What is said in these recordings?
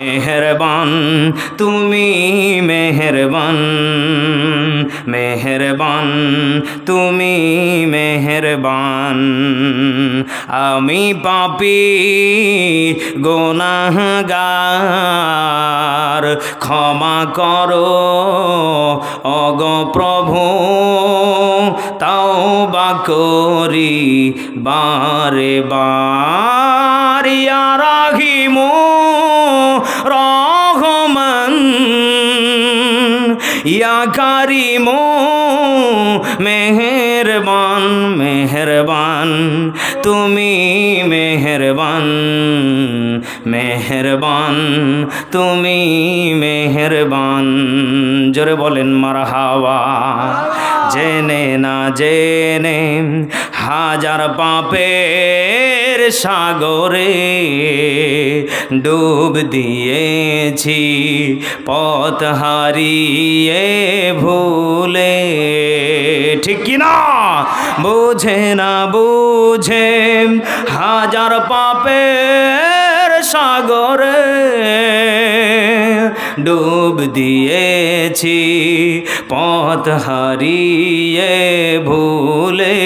মেহেরবান তুমি মেহেরবান, মেহেরবান তুমি মেহেরবান। আমি পাপী গুনাহগার, ক্ষমা করো ওগো প্রভু, তাওবা করি বারে বার। ইয়া রাহিমু রহমান, ইয়া কারিমু মেহেরবান, মেহেরবান তুমি মেহেরবান, মেহেরবান তুমি মেহেরবান। জোরে বলেন মারহাবা। জেনে না জেনে হাজার পাপের সাগরে ডুব দিয়েছি, পথ হারিয়ে ভুলে। ঠিক কিনা? বুঝে না বুঝে হাজার পাপের সাগরে ডুব দিয়েছি, পথ হারিয়ে ভুলে।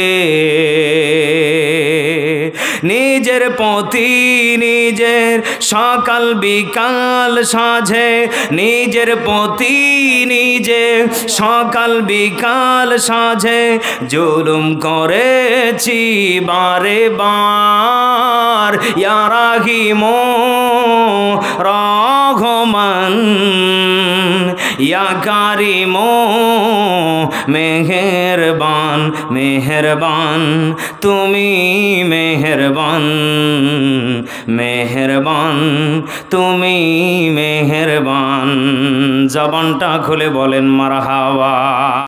নিজের পথি নিজের সকাল বিকাল সাঝে, নিজের পথি নিজে সকাল বিকাল সাঝে জুলুম করেছি বারে বার। ইয়া রাহিমু রহমান, ইয়া কারিমু মেহেরবান, মেহেরবান তুমি মেহেরবান, মেহেরবান তুমি মেহেরবান। জবানটা খুলে বলেন মারহাবা।